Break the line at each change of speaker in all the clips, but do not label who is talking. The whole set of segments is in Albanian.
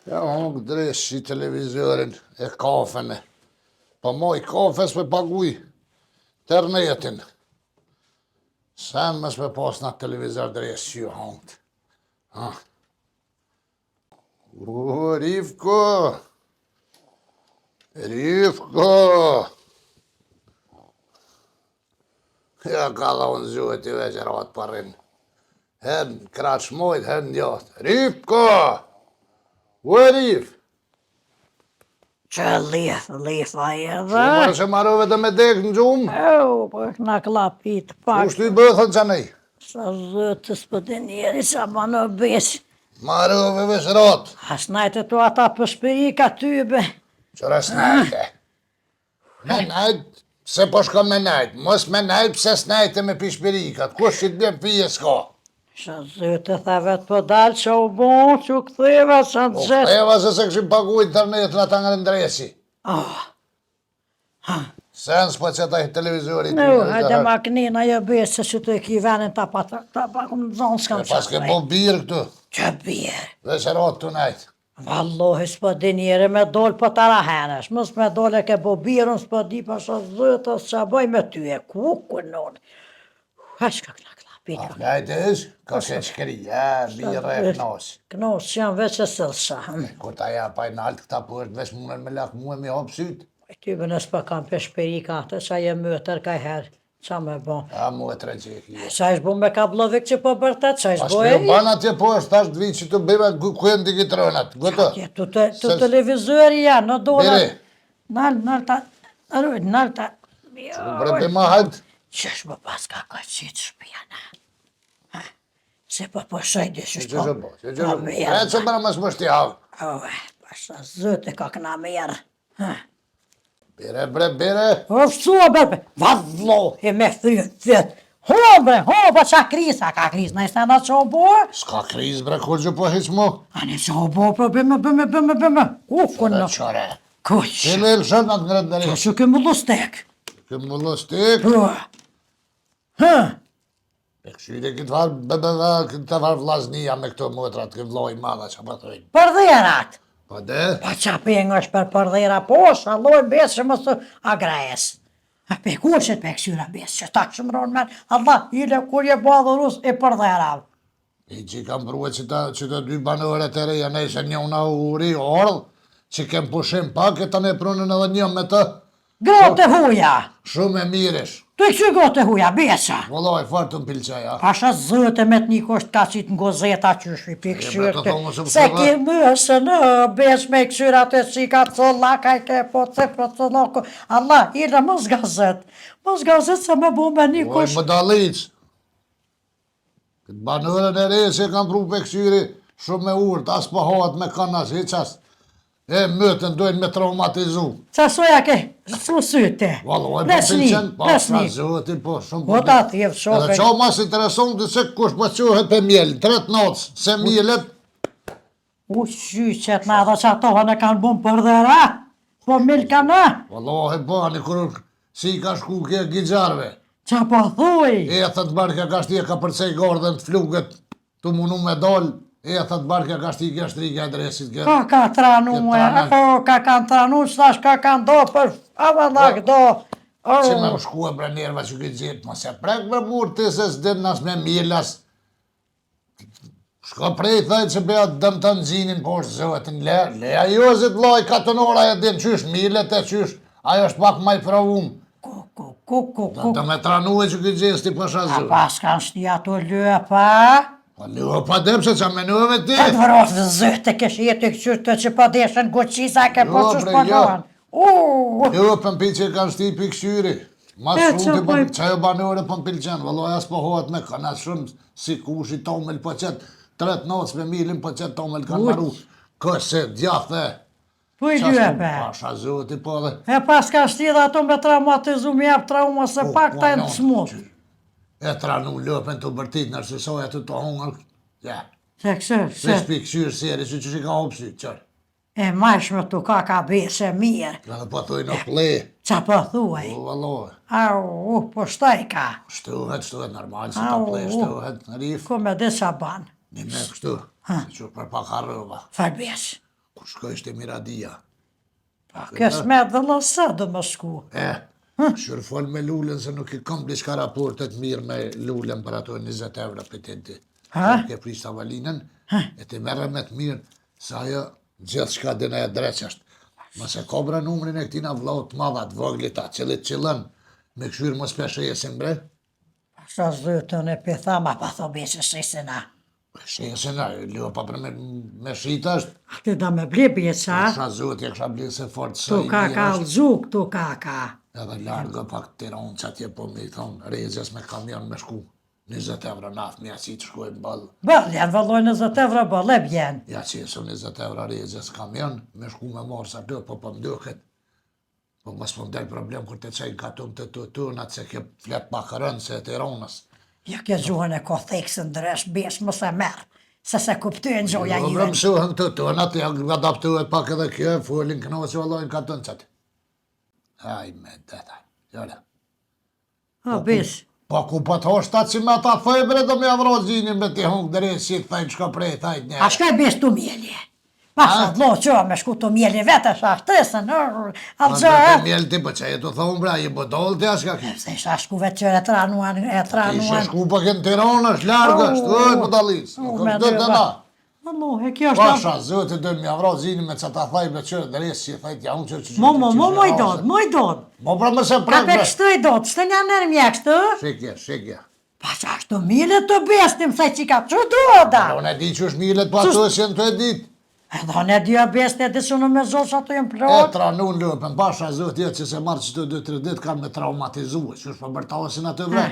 Ja hongë dresh i televizorin e kafen. Pa moj kafes me paguj internetin. Sen mes me pas në televizor dresh që ju hongët. O, Rivko! Rivko! Ja ka dha unë zuhet i veqerat parin. Hen kraqmojt, hen njot. Rivko! O, Riv!
Që lifa e
Që
dhe?
përë që marove dhe me dek në gjumë?
Po na klapit pak.
Ushtu i bëthën që nej?
Sa zëtës për të njeri sa ma në besë.
Marove vesrat.
As najtë të ata për shpirika tybe.
Qëra s'najte. Me najt, se po shko me najt. Mos me najt, pse s'najte me pishpirikat. Kush që t'bjem pije s'ka?
Sa zëtë tha vetë për dalë që u bon, që u këtheva, sa në
O
gjesë.
këtheva se se këshim pagu internetin ata nga ndresi. Sen s'po që taj televizorit.
No, hajde maknina jo besë që të e ki venin ta pa këmë zonë s'kam
Pas ke po birë këtu.
Që bjerë.
Vesrat të najt.
Vallohi s'po di njeri me dollë për të rahenesh, mës me dollë e ke bo birën, s'po di për shë zëtë, s'qa bëj me ty e kuku nënë. Hashka këna klapit.
Najt e ish, ka sheqkeri, birë e knas.
Knos që janë veç e sëllësha.
Kur ta ja pa i nalt këta për veç munën me lak muë mi hop syt.
Ty bë nësë për kam për shperika atë, qa je mëtër ka herë, qa me bo.
Ja muë të regjeki.
Qa ish bo me kablovik që po bërtet, qa ish
Pas
bo
me
e
jo ban atje po është tash dhvi që të bëjme kujën digitronat. Gëto.
Tu televizori janë, në dole.
Bire.
Nal ta, nal ta.
Bre ma hajt.
Qesh më pas ka qitë shpjana. Se po shoj dy
Që
shpo.
që bo, që që bo. E që mëra mësë më shti havë.
Pasha zëte ka këna merë.
Bire bre, bire.
Ofsua berbe, vallohi me thyët. Ho bre, qa krisa, ka kris, në istë në që o bo?
S'ka kriz bre, kur që po hiq mu.
Ani që o bo, po bëme. Kukun në.
Qore.
Kuq.
Qile il shën atë ngret në
Që
rishë.
që këmë lustek.
Këmë më lostik. E këshyri këtë farë, këtë farë vlaznia me këto motrat, këtë vloj madha që pa thojnë.
Përdherat.
Pa de?
Pa qa pengë është për përdhera, po shaloj besë që mësë agrejes. Pe kuqet pe kësyra besë, që ta shëmron men, Allah, ile kur je badhurus e përdhera.
I që kam prue që të dy banorët e reja nejse njona uri orë, që kem pushim pak e të ne prunën edhe një me të.
Grote huja,
Shumë e mirish.
tu e kësy grote huja, besa.
Vëllaj, farë të mpilqaja.
Pasha zëte me të një kosht ka qitë në gozeta që shri për
E, bre,
kësyrë
të thonë se
se
më
ki mësë në besh me kësyrë atë që ka colla, ka i ke po të për të loko. Allah, ile mos gazet se me bu me një
Oj,
kosht.
më dalic. Këtë banorën e re që kam pru për kësyri shumë me urt, as po hoat me kanas, hiqas. E mëtën dojnë me traumatizu.
Qa soja ke su syte?
Valloj, po
Lesni,
pëlqen, po
lesni.
zotin, po shumë.
Po ta thjevë shofe.
Edhe qa mas intereson të se kush po qohet për mjellë, 3 nocë, se mjellet,
U qyqet na dhe që atohën e kanë bun për dhera, po milka na,
valloj, bani, kur si ka shku kje gjijarve.
qa po thuj,
E thët barka ka shti e ka përcej gardhen të fluget, të munu me dal, e thët barka ka shti kja shtri kja adresit kja.
ka tranu e, ka kanë tranu, qëtash ka kanë do për, avalak do.
Që me më shku e bre njerva që këtë gjithë, ma se prek bre murë të se s'din nas me mjellas. Shko prej thajt që beja dëm të nëzinin, po është zëvetin le ajo zit loj katonora e din qysh millet e qysh, ajo është pak maj pravum.
Ku.
Të me tranu e që këtë gjithë sti pasha
A
zëve.
pas kanë shti ato lëpa,
Pa lëva pa dem se qa menuve me ti.
të vrosë zëte kesh jetë i këqyrë të që pa deshen goqisa ke po
Jo,
që
bre,
shpanohen.
Jo, për mpi që kanë shti pi këshyri. Ma
E,
shumë
qa
ti që ajo banore për mpilqen, vëlloj as po hoat me kanë as shumë si kushi tomel po qëtë 3 nocë me milin po qëtë tomel kanë maru. Këse djathë e.
Po i lëpe.
Pasha zoti po dhe.
E pas ka shti dhe ato me traumatizu mi jep trauma se pak ta e në smut.
E tranu lëpen të bërtit nërse soja të të hongër. Ja,
Se kësë,
veç pi këshyrë seri që që ka hopsi, qërë.
e majshme tu ka bese mirë.
Ka dhe po thuj në ple.
Qa po thuaj?
O, valloj.
Au, po shtaj ka.
Shtuhet, normal, se ta plej, shtuhet, në rif.
Ku me dhe qa ban?
Një me kështu, që për pak harrova.
Farbesh.
Kur shkoj ishte Miradia.
Kësh me dhe lësa do më shku.
Shur fol me lullën se nuk i kom diçka raportet mirë me lullën për ato 20 euro për ti. Ke prisht avalinën, e ti merre me të mirë, se ajo gjithë shka dina e dreqasht. Mëse kobra numrin e këtina vllaut madhat, voglita, qëllit qëllën, me këshyrë mos peshejesin bre.
Sa zëtën e pithama pa thobesh e shisina.
Shejesin a, leo pa për me shita është.
Ate da me ble bjeqa.
Kësha zot, e kësha ble se fort së
Tu
i
ka
mirë
ka
është.
lëzuk, tu ka ka.
Edhe largë pak Tiranë që atje po me i thonë, rejzjes me kamion me shku. 20 euro naftë, mja si të shkojnë balë.
Bëll, janë vëlloj 20 euro bëll, e bjen.
Ja që jesu 20 euro rejzjes kamion, me shku me marë sa të, po më duket. Po mos më del problem kur të qajnë katun të tunat, se ke flet pak rënë se Tiranës.
Ja ke gjuhën e ko theksën dresh, besh mos e merë. Se kuptojnë gjoja
Jo,
jyën.
mësuhen të tunat, ja adaptuhet pak edhe kjo, folin këno që vallojnë katun qatë. Haj me detaj, jole.
O, besh.
Po ku po të hoshtat që me ta thoj bre do me avro zinin me ti hungë dërejnë si të thajnë qka prej thajnë një.
A shka besh të mjeli? Pasha dlo që me shku të mjeli vete, sha shtesën, alëgjë.
Mjel ti po që e të thonë bra, i bodol të ashka ki.
Se isha shku vetë qërë e tranuan,
Ishe shku po kënë Tiranë është largë është, oj më dalis. Kështë dhe të na.
Allohe, kjo është...
Pasha, zëtë dhe me avro zinin me që ta thaj me qërë dërejnë si të thajnë ja unë që
Moj dod.
Mo pra më se
Ka
prek
pe
bre.
kështu i dod, shtë një nërë mjek shtë?
Shikje.
Pasha shtu mile të bestim, se që ka që doda.
Unë e di që është milet pa të si në të e dit.
Edhe unë e dy bestin e di që në me zosh ato jem
E
plot.
tranun lëpën, pasha zëtë jetë që se marë që të 2-3 dit kanë me traumatizue, që është për bërtaosin atë vre.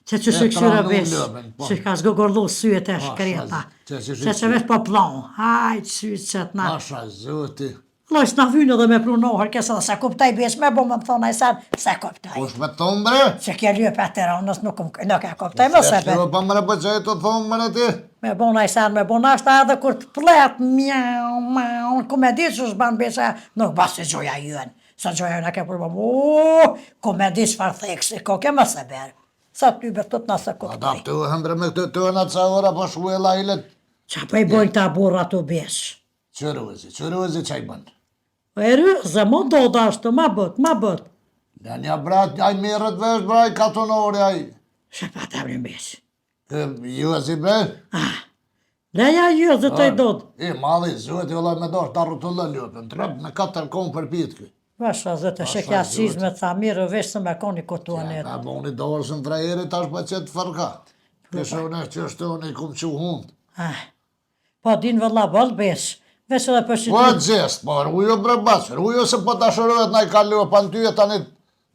Që që shë këshyra
tranu
besh,
lëben, po.
që ka zgogorlu syet e shkreta. Se vesh po plon, hajt syet qëtë na.
Pasha zëti,
Loj s'na vynë edhe me prunohër, kësë dhe se kuptaj besh me bo më më thonë a i sen, se kuptaj.
kush me thonë bre?
Që kje lype e Tiranës nuk e kuptaj më se be.
Shkjo pa mre për që e të thonë mre ti?
Me bo në i sen, me bo në ashta edhe kur të plet, mjau, ku me di që shban besha, nuk bas që gjoja jën. Sa gjoja jën e ke përbëm, ku me di që farë theksi, ko ke më se berë. Sa ty betut nëse kuptaj.
Adaptuhem bre me këtë të në ca ora po shku e lajlet.
Qa po i bojnë ta burra të besh?
Qërëvëzi që i bënë?
E rëzë, më do da ashtë, ma bët.
Në një brat, aj mirët vesh bre, aj katonori, aj.
Shë pa të abrin besh.
Ju e si bre?
Leja ju, zë të i dod.
I madhi, zëti ola me dosh, ta rutullë lëpën, trep me 4 konë për pitë këj.
Vasha, zë të shekja qizme, tha mirë, vesh se me koni këtu anet.
A boni dorësën frajeri, tash pa qëtë fërka. Kështë unë e që është unë i kumë që hundë.
Po, din vëlla bëll besh. Vesh edhe për
Po e
shqytë.
gjest, po rrujo bre basë, rrujo se po të ashërëvet na i ka lëpë, anë ty e tani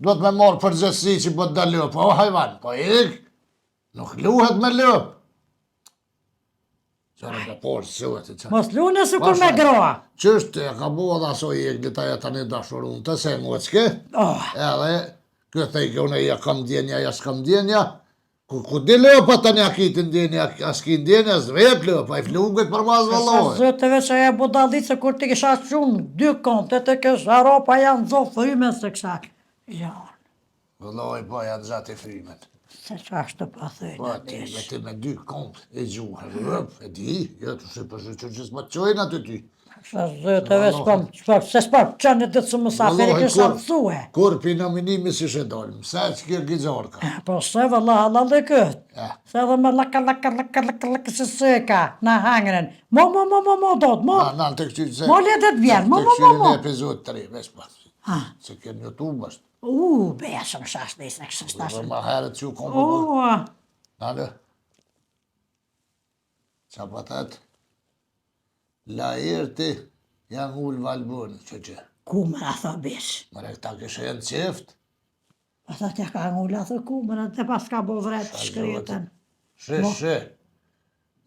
duhet me marë për gjestësi që po të da lëpë. O hajvan, po ik, nuk luhet me lëpë. Qërë të porë sëvëti që.
Mos lune se kur me groa.
Qështë e ka bua dhe aso i ik, dita e tani dashurun të se mu e qke. Edhe, këtë e kënë e ja kam djenja, ja s'kam djenja. Ku di lëpa të një akitin djenja, as ki djenja, zvek lëpa, i flugët për mazë
Sa
vëllohë.
zëtëve që e budallit se kur ti kisha qunë 2 kontet e kisha ropa janë zofë fryme se kësha. Janë,
Vëllohë, po janë gjatë i frimet.
se që ashtë të
Po
pëthëjnë.
ati me ti me 2 kompë e gjuhë, e di, jo të shë përshë që s'ma të qojnë aty ty.
Sa zëtëve se s'par qënë e ditë së mësafiri kisha mësue.
Kur për nominimi si shë dolë, mësa që kjo gjizorka.
Po se vëlla halal dhe këtë. Se edhe me laka se sëka në hangren. Mo, dod, mo.
Në të këqyri se...
Mo letet vjen, mo.
Të këqyri në epizod 3, vesh pa. Se kjo në YouTube është.
Besëm shash dhe i se kështë
Për
shtashën.
ma herët që u kompë bërë. Nalë. Qa patat? La irti janë ullë valbonë, që.
Ku më në thë besh?
Mëre këta kështë e në qift.
Pa thë tja ka ngulla thë ku më në të pas ka bo vret shkryetën.
Shë.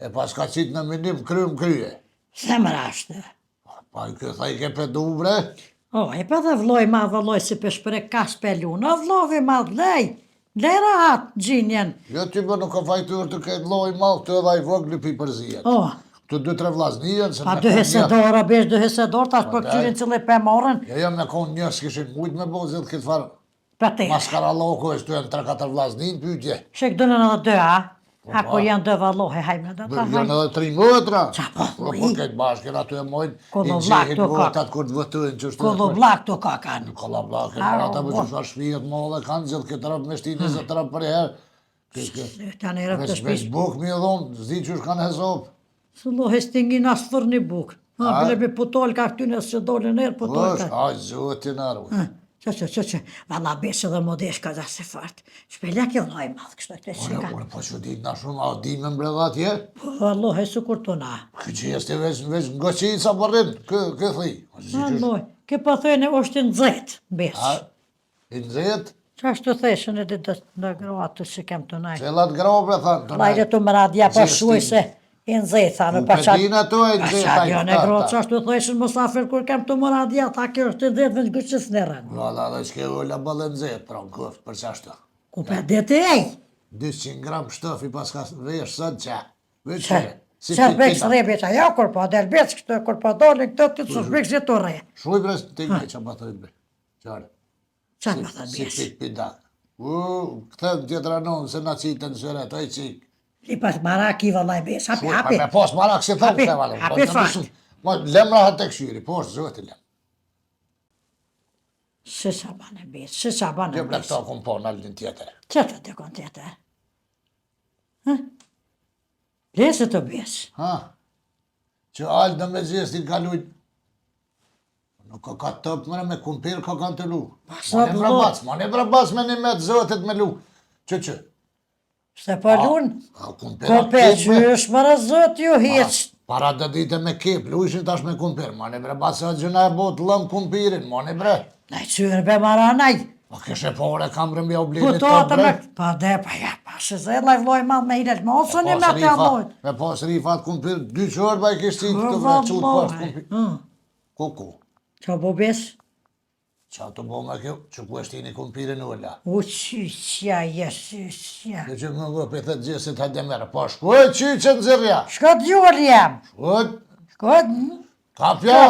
E pas ka qitë në minim krye.
Se më rashtë.
Pa i këtë thaj ke pedu bre.
E pa dhe vloj ma vëlloj si për shpre ka shpelju. Në vlovi ma lej. Lera atë gjinjen.
Jo ty më nuk ka fajtur të këtë loj malë të edhe i vogli pi përzijet. Të 2-3 vllaznien se
Pa dy hesedora, besh dy hesedor, tash për këtyrin cili pe morën,
Jo, me konë një s'kishin mujt me bo zilë këtë farë.
për te.
Maskaralloko e shtu janë 3-4 vllaznin pyetje.
Shek dënën edhe dy, a? A po janë dy vallohe, hajme dhe ta
Janë edhe 3 motra.
Qa po,
Po këtë bashkën aty e mojnë, i
Kollovlak
gjehin
to ka.
votat kur të vëtojnë që shtu.
Kollovlak të ka kanë.
Kollovlak, e para ta për që shfa shpijet më dhe kanë zilë këtë rëpë me shti 20 rëpë për herë.
Të në rëpë të
Veç
shpis.
buk mi e dhonë, zdi që shkanë hesop.
Së lo hestingin as fër një buk. Bile me putol ka këtyne se dolin erë, putol
Osh,
ka.
aj zotin arru.
Që, valla besë dhe modesh ka dhe se fartë. Shpelja kjo loj madhë kështë të shika.
Unë po që ditë na shumë, a di me mbredha tje?
Po, Allah, e su kur të na.
Këtë që jeste veç ngoqin sa përrin, kë thi.
Allah, ke pa thëjnë është në dzet, besë.
I nëzit,
Qa është të theshën e dhe në gratë që kem të najë.
cilat grobe thanë të
Lajre të më radja pa shuj se i në zet, thanë,
U
pa qatë.
petina to e nëzit.
Pa qatë, jo në grotë, që është të theshën mësafir kur kem të më radja, ta kjo është të dhe në gëqës në rënë.
Valla dhe që ke ulla bëllë nëzit, pra në këft, për qashtë.
Ku pe dhe të ej?
200 gram shtofi pas ka vesh sot qa. Veç
Që? Që bëjkë së rebe që ajo, kur po delbec këtë, kur po dolin këtë, të të shbëjkë si të re.
Shuj bre, të një që më thëjt bre. Qare.
Qa më thënë
Si
besë?
pik pidak. Këtëm tjetra nonë se na citën sëre, të i cik.
Lipat maraki vëllaj besë, hapi, hapi.
Me pos marak se thëmë
Hapi,
të valë.
hapi fakt.
Lemra ha të këshyri, poshtë zëti lem.
Se sa banë besë, se sa banë
Gjë ble
besë.
këto kom po në aldin tjetër.
Që të të konë tjetër? Lesë të besë.
Ha? Që alë në me zjesë t'i kalujt. Nuk ka tëpë mëre me kumpir ka kanë të lu.
sa vëllot.
Ma ne brabac me një metë zëtit me lu. Që?
Se po lunë,
A kumpir
ko pe që është më rëzët ju hiqë.
Para dhe dite me kip, luishin tash me kumpir. Ma ne brabac se gjëna e bot lëm kumpirin, ma ne bre.
Në qyrë be maranaj.
Pa këshe pore kam rëmbja u
Po
blinit
to
të
atë
bre.
me, pa dhe, pa ja, pa shë zë laj vloj madh me hilet me osën i me të amojt.
Me pas rifat kumpir, 2 qërë ba i kishtin të bre, qëllë pas kumpir. Kuku.
Qa bo besë?
Qa të bo me kjo, që ku eshti një kumpirin ulla.
U qyqja, jesysja.
Dhe që më ngë për të gjesit hajde merë, po shkuj qyqë në zërja.
Shkot gjurë jam.
Shkuj,
Shkot,
kapja.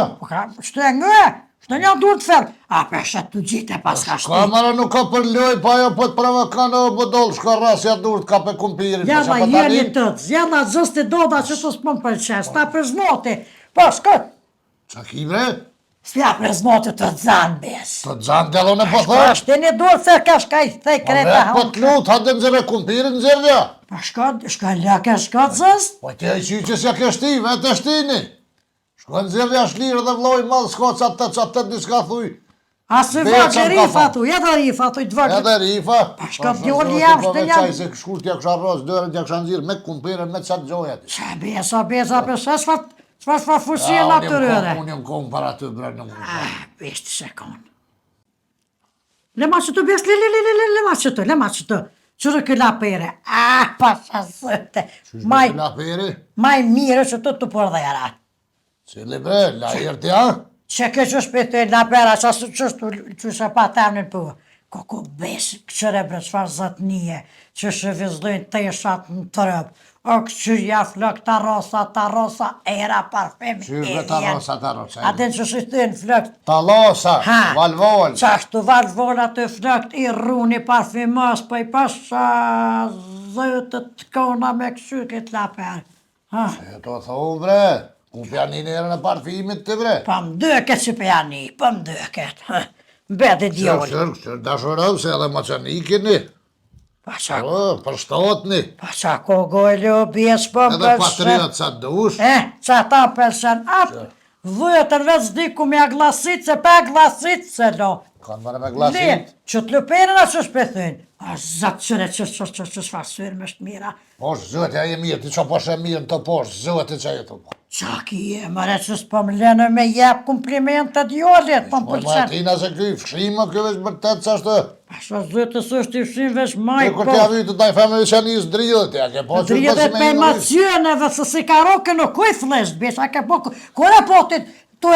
shtë e ngë, shtë një dur të ferë. A për shetë të gjitë e pas ka shtë.
Kamera nuk ka për loj, pa jo po të provokanë o bëdollë, shka rasja dur të ka për kumpirin.
Jalla jeni tëtë, jalla zësti doda që të s'pëm për qes, ta për zmoti. Po shkot,
Qa ki bre?
s'pja për zmoti të zanë besë.
Të zanë delon e po
Po
thë?
është një dur se ka shka i thej kreta
Vetë po
hamë.
të lutë, hajde në zërë kumpirin në zërja.
Po shkot, shka lake shkot zës.
Po tja i qyqës ja ke shti, vetë e shtini. Shko në zërja shlirë dhe vloj madhë, s'ko qatë një s'ka thuj.
Asë
Veca
vaqë
më ka
rifa
thonë.
tu, jetë rifa tu i të vaqë.
Edhe rifa.
shka djoli jam, shte jam.
Qaj se shkur t'ja kësha rros, dërën t'ja kësha nëzirë me kumpirin, me qatë gjoja ti.
Qa besa, për se s'far fushie natyrëre.
Unë jam kohën para të bre në mundë.
Vishtë se konë. Lema që të bes, lema që të. Qërë këlla pere, pasha zëte. Maj mire që të përdhera.
Cili bre, la irë t'ja?
Që ke që shpete la pera, që shë pa temnin për. Koko besë, këqëre bre, qëfar zëtnije, që shë vizdojnë të ishat në trëp. O këqyrja flok të rosa, era parfemi.
Qyrë të rosa.
A din që shështin flok.
Talosa, valvol.
Qashtu valvola të flok i runi parfimos, po i pasha zëtët të kona me këqyrë këtë laper.
E to thonë bre, ku pjani nërën e parfimit të bre.
Pa më dëket që pjani, pa më dëket. Mbedi djoli.
Qërë dashurëm se edhe më që nikini.
Pa qa
Për shtatni.
Pa qa kogojlë, bjes po më
Edhe patriot sa dush.
Qa ta përsen apë, vëtër veç diku me aglasit, se pe aglasit se lo.
Kanë mërë me
Le,
glasit.
që të luperin a që shpethyn. A zatë qëre që shfasyrë më shtë mira.
Poshë zëtë, ja je mirë, ti që poshë e mirë në të poshë, zëtë që e të po.
Qa ki e, mëre që s'po më lenë me jep komplimentet djolit, po më
Po
përsen.
Martina se këj fshima këj veç bërtet që ashtë.
Pa shë zëtë së është i fshin veç maj,
E kur t'ja vytë t'aj feme që një zdrilët, ja ke po që
Dridhet pe macioneve, se si ka roke në kuj flesht, besh, a ke po, kore po të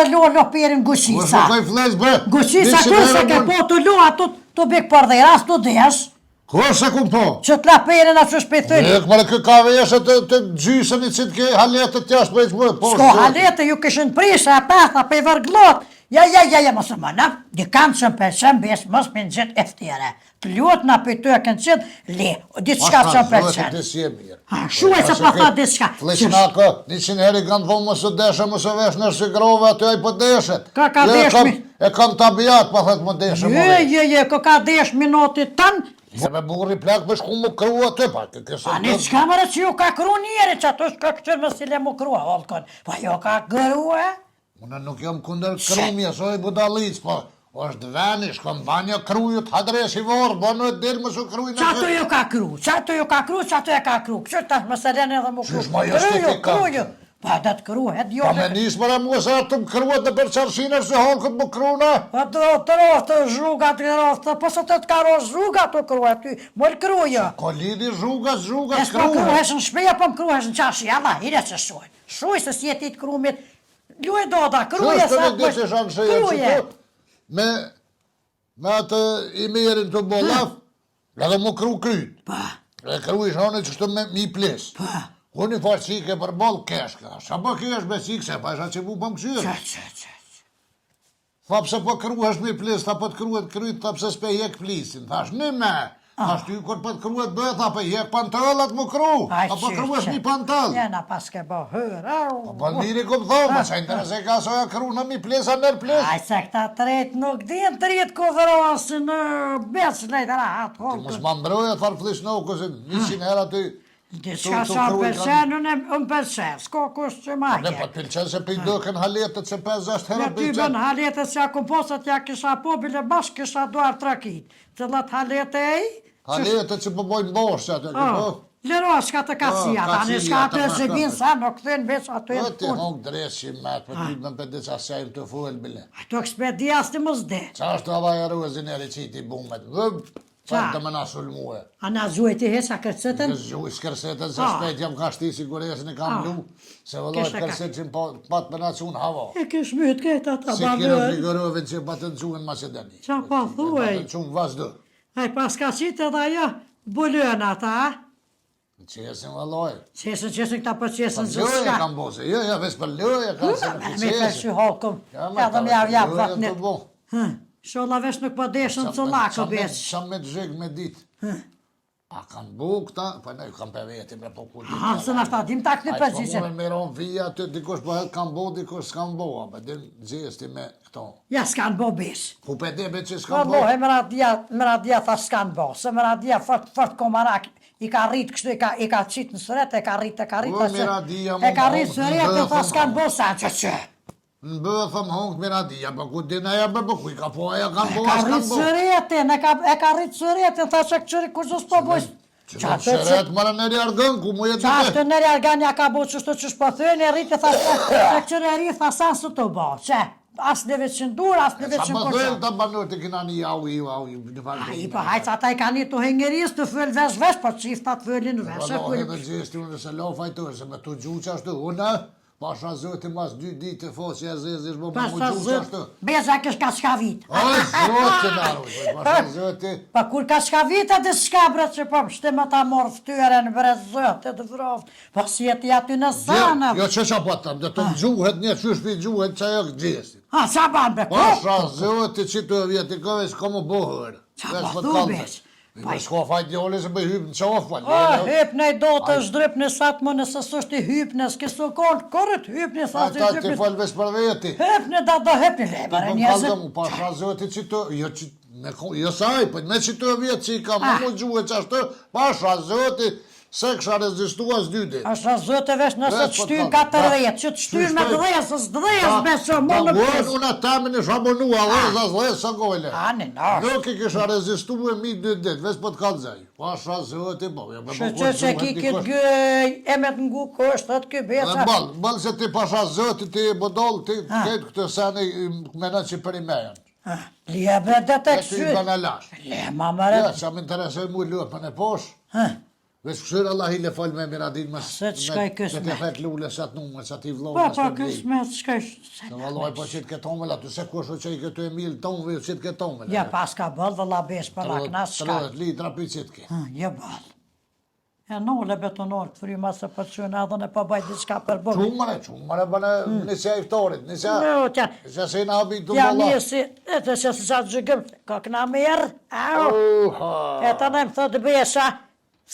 e lo loperin
Kush
guqisa.
nuk kaj fles bre.
Guqisa kur se ke po të lo, ato të bek përdhera, as të desh.
Kur se kum po?
Që t'la perin atë që shpejtëri.
Nek më kë ka veshe të gjysën i që t'ke haletët t'jash për e që më.
S'ko halete, ju këshën prishe, ata pe vërglot. Ja, mos e më në, di kam që më përqen besë, mos me në gjithë eftire. Të luot në për të e kënë qitë, le, ditë shka që më përqen. Shuaj që pa tha ditë shka.
Fleqin ako, 100 heri kanë thonë mësë deshe, mësë vesh në shigrove, aty aj për deshet.
Ka deshmi.
E kam tabijat, pa thëtë më deshe.
Jo, ka desh minutit tanë.
Se me burri plak për shku më kru aty, pa kësë.
A një qka mërë që ju ka kru njeri, që ato shka këtër më sile më krua, holkon. Pa jo ka gëru, e?
Unë nuk jam kunder krumja, so e budalic, po. është veni, shkon banja krujut, hadres i vorë, banu e dirë më su krujnë.
Qato ju ka kru, qato e ka kru. Kështë tash më selen edhe më kru. Kruju. Pa da të kruhet, jo.
Pa me nisë mëra mua sa të më kruhet në përqarësiner se halkët më kruna.
Pa të rostë zhugat, po së të ka rostë zhugat të kruhet ty, mërë kruja.
Ko lidi zhugat kruhet.
Es po kruhesh në shpeja, po më kruhesh në qashi, Allah, hire që shuaj. Shuaj se si jeti të krumit, luaj doda, kruje sa
kruje. Me atë i merin të bolaf, edhe më kru kryt.
Pa.
E kru ishë anë që shtë me mi ples.
Pa.
Unë i fa qike për bol keshka. Sa po kesh me qike se pa isha që mu për më këshyrë. Tha pëse po kruhesh me ples, tha po të kruhet kryt, tha pëse s'pe jek plisin. Thash në me. Thash ty kur po të kruhet bëhet, tha po jek pantallat më kru. Tha po kruhesh një pantall.
Jena pas ke bo hërë.
Po liri kom thonë, ma që interese ka soja kru në mi plesa nër ples.
Aj se këta tret nuk din tret kovërosi në becë lejtë rahat.
Ti mos ma mbroja, tharë flish në ukësin, 100 hera ty.
Diska sa përsen, unë përsen, s'ko kusht që ma
Ne pa të pilqen se për i dëkën haletët se 5-6 herë
ty bën haletët se akum posat ja kisha po, bile bashkë kisha duar trakit. Cëllat halete e?
Haletët që përbojnë bosh që atë këpo.
Lero, shka të kacia, ta në shka të zhebin sa, nuk thënë veç ato e në
Ti hongë dreshi me atë për ty në për diqa sejmë të fuel bile.
Ato ekspedia së të më zde.
Qa është avaj e ruëzin e rëqiti bumet? Pa të më nasul muë.
A na zhuaj ti hesa kërcetën?
Në zhuaj s'kërsetën se shpejt jam ka shti siguresin e kam lu. Se vëlloj kërset që pat për nasun hava.
E kësh mytë këta ta
Si kërë frigorovin që patë në quën Macedoni.
Qa pa thuaj?
Patë në quën vazhdo.
Aj pas ka qitë edhe ajo bulën ata, a?
Qesin vëlloj.
Qesin këta për qesin zë
Lëje
shka.
kam bose, jo, veç për lëje kam se në
Me
qesin.
përshë holkum, edhe me javjap vatnit. Sholla vesh nuk po deshën të lakë besh.
Qa me të zheg me dit. A kanë bu këta, pa ne kanë për veti bre po ku dit.
Aha, së nashta, dim ta këtë për
Ajë
qishin.
s'po me ron vija të dikush bëhet kanë bu, dikush s'kanë bu, apë din gjesti me këto.
Ja s'kanë bo besh.
Ku pe debe që
Ka
s'kanë
bo,
bu.
e mëra dhja tha s'kanë bo, se mëra dhja fort komarak, i ka rritë kështu, i ka qitë në sëret, e ka rritë, e ka rritë sëret, e tha s'kanë bo sa që.
Në bëhe thëmë hongë miradia, për ku din aja për ku i ka po aja kanë bu,
Ka
as kanë
rritë
bu.
sëretin, e ka rritë sëretin, tha që këqëri kur zës po bojsh.
Që në shëret mërë në rjargën, ku mu jetë
Qa
në
ashtë në rjarganja ka bo qështu që shpëthën, e rritë, tha që këqëri e rritë, tha sa së të bo, që as në veçin dur, as në veçin
Sa
po
më thëllë
që.
të banur të kina një au, në falë.
A i pa hajtë ata i ka një të hengeris të fëll vesh, po qifta të fëllin vesh.
Valohet dhe gjesti unë se lo fajtojë, se me të gju që ashtu, unë, pasha zëti mas 2 ditë të fosë, ja zezë, më mu gju që ashtu.
Beza kësh ka shka vit.
O, zëti naru, pasha zëti.
Pa kur ka shka vit e dhe shka bre që po mështë më ta morë ftyren bre zëti dhe vroftë, po si jeti aty në sanëv.
Jo që qa patëm, dhe të gjuhet një qyshpi gjuhet që ajo gjesti.
Ha, qa ban be,
Pasha zëti që të vjeti këve s'ka më bohër.
Qa pa thu besh.
Me s'ka fajt djoli se me hypë në qafë,
Hypne i do të shdrypne satë më nëse sështë i hypne, s'kësë konë, korët hypne sa të
ata ti
hypne.
falë veç për veti.
Hypne da do hypne, lebare njëzit.
Pasha zëti që të, jo saj, për me që të vjetë që i ka më më gjuhe që ashtë, pasha zëti se kësha rezistua s'dy dit.
Asha zëte vesh nëse të shtynë 4 që të shtynë me dhejës, s'dhejës beso, më në pës.
Unë atëmin e shabonua, dhe së gojle.
Ani, nështë.
Nuk i kisha rezistu e mi 2 dit, veç për të kalzaj. Pasha zëti, po,
Që ki këtë gëj, e me të ngu kështët kë besa.
Balë se ti pasha zëti, ti e bodol, ti këtë këtë sene mena që për i mejen.
Liebe dhe të
E ty i
kësy.
banalash.
Le, ma mëre.
Ja, që më interesoj mu lëpën e posh. Vesh këshyr Allah i le fal me Miradin mas...
Se të shkaj kësmet.
Me të fet lule sa të numër, sa t'i vllohë
Pa,
mas
pa,
të blej.
kësmet, shkaj...
Në vallaj po qitë këtë tomel, aty se kusho që i këtu e milë tomëve, qitë këtë tomel.
Ja, pas ka bëllë dhe la besh për laknas, shkaj.
30 litra për qitë ke.
Ja, bëllë. E nole betonor të frima se për qënë edhe në përbaj diçka për bërë.
Qumare, bëne nisja iftarit, nisja se i në habitu
Ja,
valla.
nisi, e të që se qatë gjëgëm, ka këna merë, au. E të në më thëtë besha,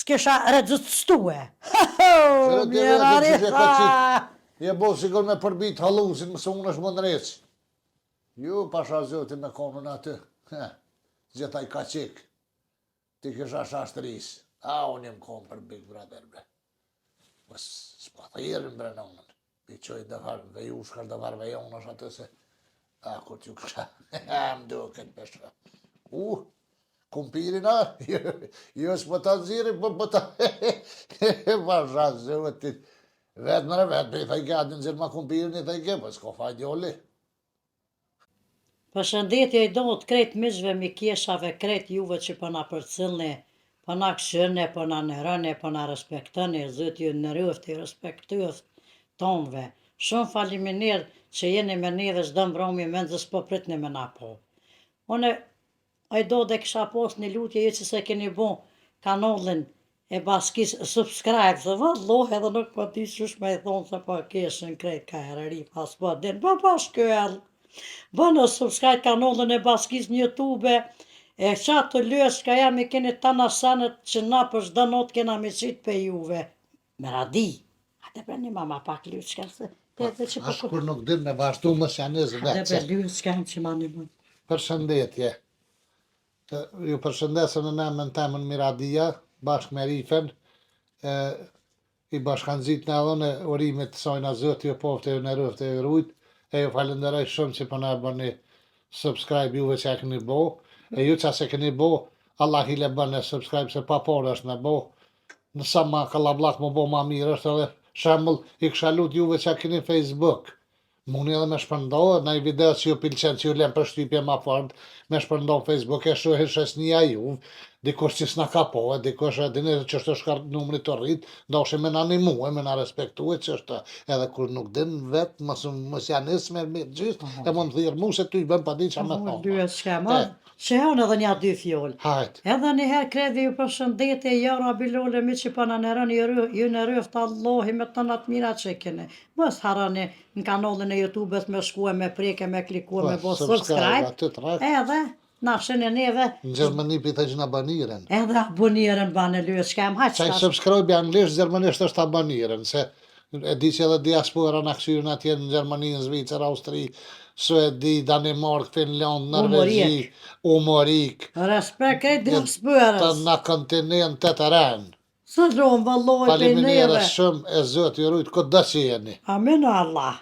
s'kisha regjistue. Mjerari,
Je bo sigur me përbit halusin, mëse unë është më nëreci. Ju, pasha zotin me komën aty. Gjithaj ka qik. Ti kisha shashtëris. A, unë jem komë për Big Brother, bre. Mës s'pa thirën, bre, në unën. Pi qoj dëvarë, ve ju shkar dëvarë, ve jonë është atë se. A, kur t'ju kësha. Më duket pesha. Kumpirin, a? Jo s'po ta ziri, po ta... Pasha zotin. Vetë mëre vetë, pe i thaj gati në zirë ma kumpirin, i thaj ke, po s'ko faj djoli.
Përshëndetje i do të krejt mishve, mi kjeshave, krejt juve që përna përcilni, përna këshërne, përna nërëne, përna respektëni, zëtë ju nërëft, i respektëft tonëve. Shumë faliminir që jeni me një dhe shdëm vromi me nëzës po pritni me na po. Une, i do dhe kisha post një lutje, ju që se keni bo kanalin e baskis subscribe, se valloh edhe nuk po ti qysh me i thonë se po keshin krejt ka herëri, pas po din, pa shkyll. Bënë subscribe kanalin e baskis në YouTube, e qatë të lësh ka jam i keni të nasanet që na për shdo not kena me qitë pe juve. Miradi, hajde për një mama pak lyçka se...
Ashtë kur nuk din me vazhdu më sjanis
Hajde
vetë.
për lyçka që ma një mund.
Përshëndetje. Ju përshëndesën në emën temën Miradia, bashkë me Rifen, i bashkanëzit në edhe në urimit të sajna zëtë, ju pofte ju në rëfte ju rujt, e ju falenderoj shumë që për në bëni subscribe juve që e këni bo, e ju që se këni bo, Allah i le bëni subscribe se pa por është në bo, nësa ma kalablak më bo ma mirë është edhe shembull i kësha lut juve që e këni Facebook. Muni edhe me shpërndohë, në i video që ju pilqen që ju lem për shtypje ma fort, me shpërndohë Facebook e shuhe shesnia juve, dikush që s'na ka po, dikush e dini që është shkar numri të rrit, ndoshe me na animue, me na respektue që është, edhe kur nuk din vetë, mos janis me gjithë, e më më thirë mu se ty i bëm pa di që me thonë.
Që janë edhe një dy fjollë.
Hajt.
Edhe njëherë kredi ju përshëndetje, jara bilole mi që përna në rënë, ju në rëft Allahi me të natë mira që kene. Mos harani në kanalin e YouTube-et me shkue, me preke, me klikue, me bo subscribe. Edhe, na shënë e neve.
Në Gjermani pita që në abaniren.
Edhe aboniren banë lyë, që kem haqë.
Qaj subscribe anglisht, Gjermanisht është abaniren, se e di që edhe diaspora në këshyrën atje në Gjermani, në Zvicër, Austri, Suedi, Danimark, Finland, Norvegji, Umorik.
Respekt e diasporës.
Të në kontinentet të rënë.
Së gjonë vëlloj për neve.
Faleminderit shumë e Zoti ju rujt këtë që jeni.
Amin Allah.